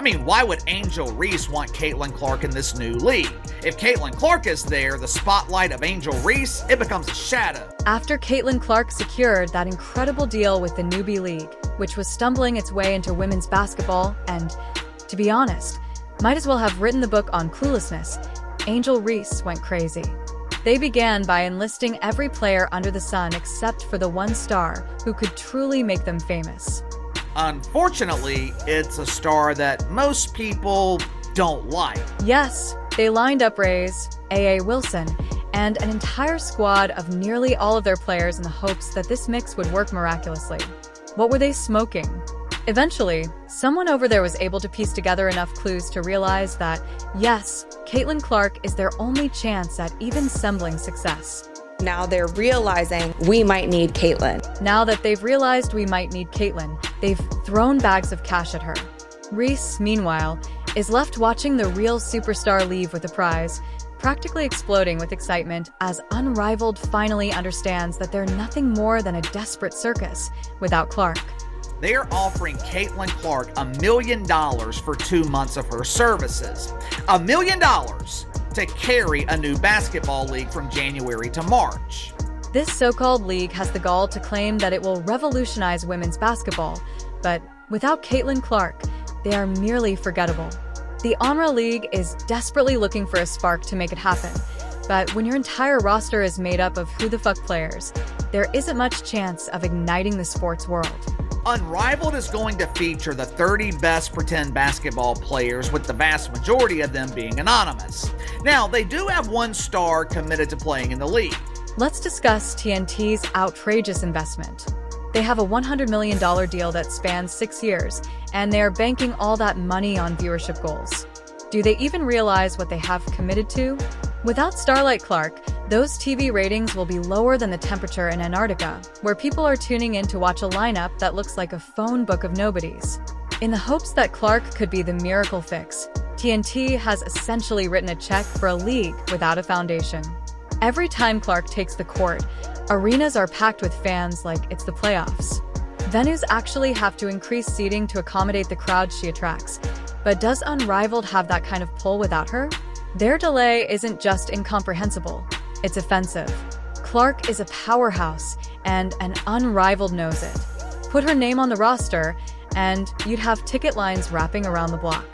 Why would Angel Reese want Caitlin Clark in this new league? If Caitlin Clark is there, the spotlight of Angel Reese, it becomes a shadow. After Caitlin Clark secured that incredible deal with the newbie league, which was stumbling its way into women's basketball and, to be honest, might as well have written the book on cluelessness, Angel Reese went crazy. They began by enlisting every player under the sun except for the one star who could truly make them famous. Unfortunately, it's a star that most people don't like. Yes, they lined up Rays, A.A. Wilson, and an entire squad of nearly all of their players in the hopes that this mix would work miraculously. What were they smoking? Eventually, someone over there was able to piece together enough clues to realize that, yes, Caitlin Clark is their only chance at even sembling success. Now they're realizing we might need Caitlin. Now that they've realized we might need Caitlin, they've thrown bags of cash at her. Reese, meanwhile, is left watching the real superstar leave with the prize, practically exploding with excitement as Unrivaled finally understands that they're nothing more than a desperate circus without Clark. They are offering Caitlin Clark $1 million for 2 months of her services. $1 million to carry a new basketball league from January to March. This so-called league has the gall to claim that it will revolutionize women's basketball, but without Caitlin Clark, they are merely forgettable. The Honra League is desperately looking for a spark to make it happen, but when your entire roster is made up of who-the-fuck players, there isn't much chance of igniting the sports world. Unrivaled is going to feature the 30 best pretend basketball players, with the vast majority of them being anonymous. Now, they do have one star committed to playing in the league. Let's discuss TNT's outrageous investment. They have a $100 million deal that spans 6 years, and they are banking all that money on viewership goals. Do they even realize what they have committed to? Without Starlight Clark, those TV ratings will be lower than the temperature in Antarctica, where people are tuning in to watch a lineup that looks like a phone book of nobodies. In the hopes that Clark could be the miracle fix, TNT has essentially written a check for a league without a foundation. Every time Clark takes the court, arenas are packed with fans like it's the playoffs. Venues actually have to increase seating to accommodate the crowd she attracts. But does Unrivaled have that kind of pull without her? Their delay isn't just incomprehensible, it's offensive. Clark is a powerhouse, and an Unrivaled knows it. Put her name on the roster, and you'd have ticket lines wrapping around the block.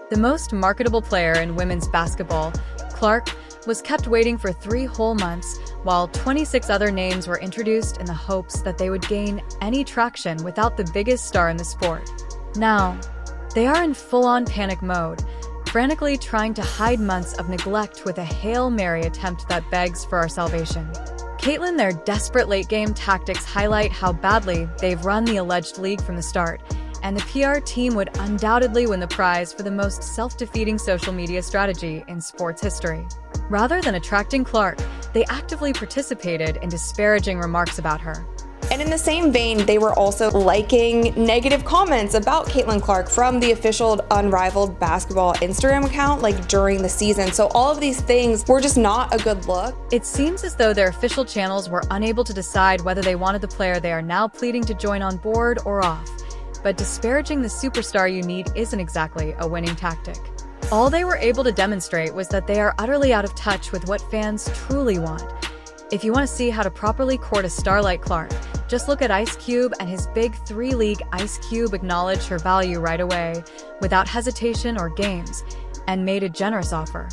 The most marketable player in women's basketball, Clark, was kept waiting for 3 whole months, while 26 other names were introduced in the hopes that they would gain any traction without the biggest star in the sport. Now, they are in full-on panic mode, frantically trying to hide months of neglect with a Hail Mary attempt that begs for our salvation. Caitlin, their desperate late-game tactics highlight how badly they've run the alleged league from the start, and the PR team would undoubtedly win the prize for the most self-defeating social media strategy in sports history. Rather than attracting Clark, they actively participated in disparaging remarks about her. And in the same vein, they were also liking negative comments about Caitlin Clark from the official Unrivaled basketball Instagram account, during the season. So all of these things were just not a good look. It seems as though their official channels were unable to decide whether they wanted the player they are now pleading to join on board or off. But disparaging the superstar you need isn't exactly a winning tactic. All they were able to demonstrate was that they are utterly out of touch with what fans truly want. If you want to see how to properly court a star like Clark, just look at Ice Cube and his big 3-league Ice Cube acknowledged her value right away, without hesitation or games, and made a generous offer.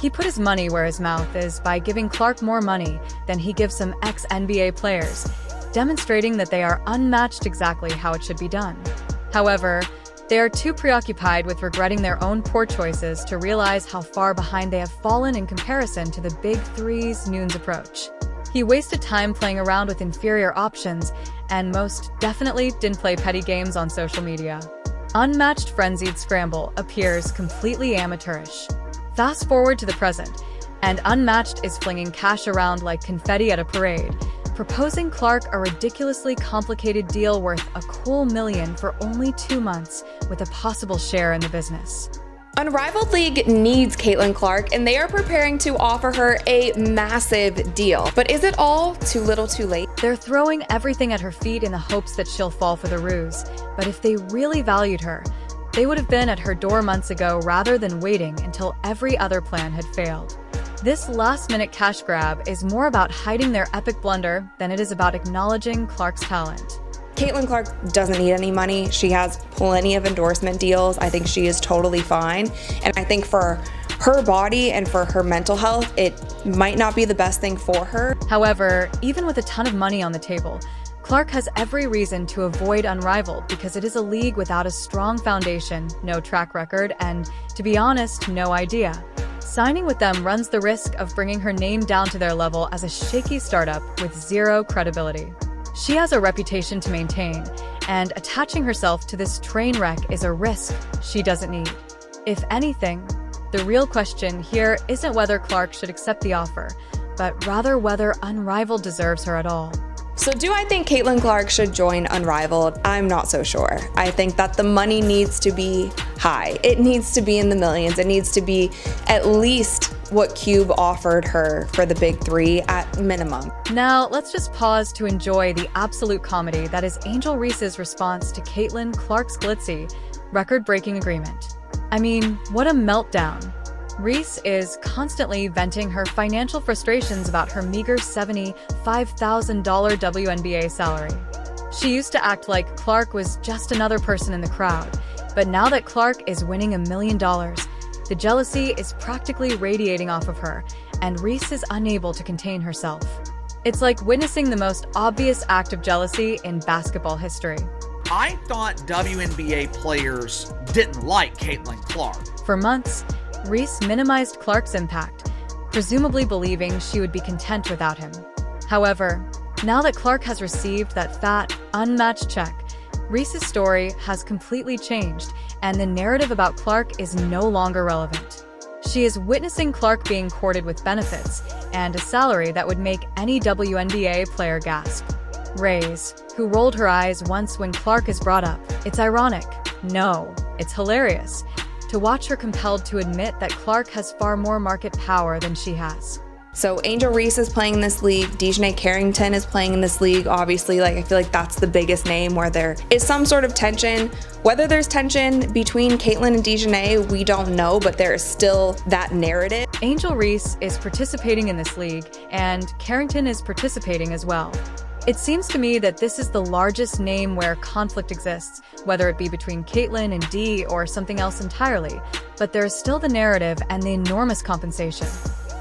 He put his money where his mouth is by giving Clark more money than he gives some ex-NBA players, demonstrating that they are unmatched exactly how it should be done. However, they are too preoccupied with regretting their own poor choices to realize how far behind they have fallen in comparison to the Big Three's Noon's approach. He wasted time playing around with inferior options, and most definitely didn't play petty games on social media. Unmatched Frenzied Scramble appears completely amateurish. Fast forward to the present, and Unmatched is flinging cash around like confetti at a parade, proposing Clark a ridiculously complicated deal worth a cool $1 million for only 2 months, with a possible share in the business. Unrivaled League needs Caitlin Clark, and they are preparing to offer her a massive deal. But is it all too little too late? They're throwing everything at her feet in the hopes that she'll fall for the ruse. But if they really valued her, they would have been at her door months ago rather than waiting until every other plan had failed. This last-minute cash grab is more about hiding their epic blunder than it is about acknowledging Clark's talent. Caitlin Clark doesn't need any money. She has plenty of endorsement deals. I think she is totally fine. And I think for her body and for her mental health, it might not be the best thing for her. However, even with a ton of money on the table, Clark has every reason to avoid Unrivaled because it is a league without a strong foundation, no track record, and, to be honest, no idea. Signing with them runs the risk of bringing her name down to their level as a shaky startup with zero credibility. She has a reputation to maintain, and attaching herself to this train wreck is a risk she doesn't need. If anything, the real question here isn't whether Clark should accept the offer, but rather whether Unrivaled deserves her at all. So do I think Caitlin Clark should join Unrivaled? I'm not so sure. I think that the money needs to be high. It needs to be in the millions. It needs to be at least what Cube offered her for the big three at minimum. Now, let's just pause to enjoy the absolute comedy that is Angel Reese's response to Caitlin Clark's glitzy, record-breaking agreement. I mean, what a meltdown. Reese is constantly venting her financial frustrations about her meager $75,000 WNBA salary. She used to act like Clark was just another person in the crowd, but now that Clark is winning $1 million, the jealousy is practically radiating off of her, and Reese is unable to contain herself. It's like witnessing the most obvious act of jealousy in basketball history. I thought WNBA players didn't like Caitlin Clark. For months, Reese minimized Clark's impact, presumably believing she would be content without him. However, now that Clark has received that fat, unmatched check, Reese's story has completely changed, and the narrative about Clark is no longer relevant. She is witnessing Clark being courted with benefits and a salary that would make any WNBA player gasp. Rays, who rolled her eyes once when Clark is brought up. It's ironic. No, it's hilarious to watch her compelled to admit that Clark has far more market power than she has. So Angel Reese is playing in this league. Dejanay Carrington is playing in this league. Obviously, I feel like that's the biggest name where there is some sort of tension. Whether there's tension between Caitlin and Dejanay, we don't know, but there is still that narrative. Angel Reese is participating in this league, and Carrington is participating as well. It seems to me that this is the largest name where conflict exists, whether it be between Caitlin and Dee or something else entirely, but there is still the narrative and the enormous compensation.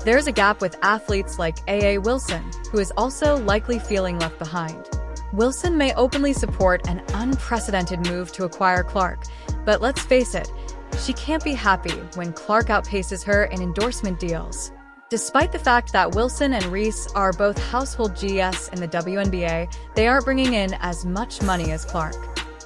There is a gap with athletes like A.A. Wilson, who is also likely feeling left behind. Wilson may openly support an unprecedented move to acquire Clark, but let's face it, she can't be happy when Clark outpaces her in endorsement deals. Despite the fact that Wilson and Reese are both household GS in the WNBA, they aren't bringing in as much money as Clark.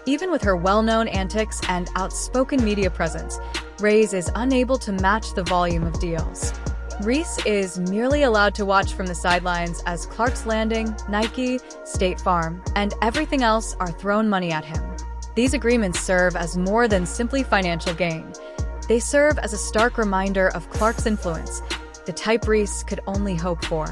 Even with her well-known antics and outspoken media presence, Reese is unable to match the volume of deals. Reese is merely allowed to watch from the sidelines as Clark's Landing, Nike, State Farm, and everything else are thrown money at him. These agreements serve as more than simply financial gain. They serve as a stark reminder of Clark's influence, the type Reese could only hope for.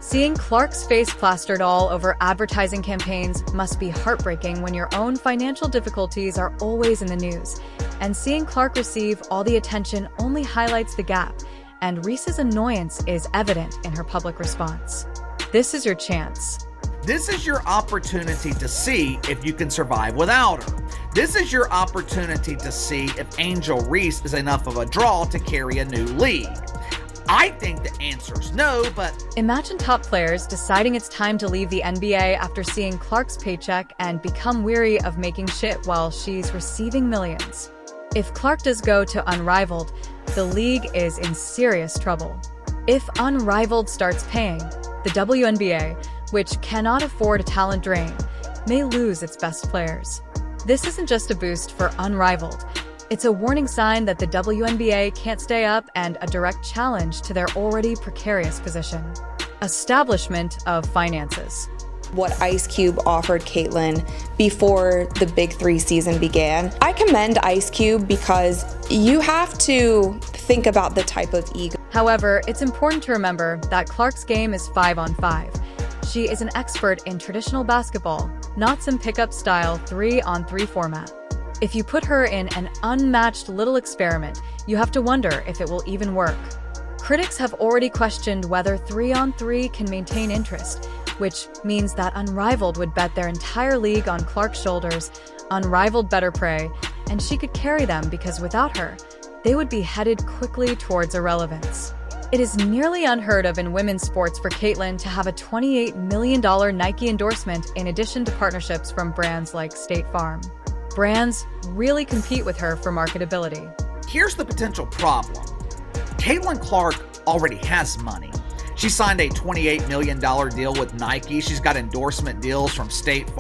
Seeing Clark's face plastered all over advertising campaigns must be heartbreaking when your own financial difficulties are always in the news, and seeing Clark receive all the attention only highlights the gap, and Reese's annoyance is evident in her public response. This is your chance. This is your opportunity to see if you can survive without her. This is your opportunity to see if Angel Reese is enough of a draw to carry a new league. I think the answer is no, but imagine top players deciding it's time to leave the NBA after seeing Clark's paycheck and become weary of making shit while she's receiving millions. If Clark does go to Unrivaled, the league is in serious trouble. If Unrivaled starts paying, the WNBA, which cannot afford a talent drain, may lose its best players. This isn't just a boost for Unrivaled. It's a warning sign that the WNBA can't stay up and a direct challenge to their already precarious position. Establishment of finances. What Ice Cube offered Caitlin before the Big Three season began. I commend Ice Cube because you have to think about the type of ego. However, it's important to remember that Clark's game is 5-on-5. She is an expert in traditional basketball, not some pickup style 3-on-3 format. If you put her in an unmatched little experiment, you have to wonder if it will even work. Critics have already questioned whether 3-on-3 can maintain interest, which means that Unrivaled would bet their entire league on Clark's shoulders. Unrivaled better pray, and she could carry them because without her, they would be headed quickly towards irrelevance. It is nearly unheard of in women's sports for Caitlyn to have a $28 million Nike endorsement in addition to partnerships from brands like State Farm. Brands really compete with her for marketability. Here's the potential problem. Caitlyn Clark already has money. She signed a $28 million deal with Nike. She's got endorsement deals from State Farm.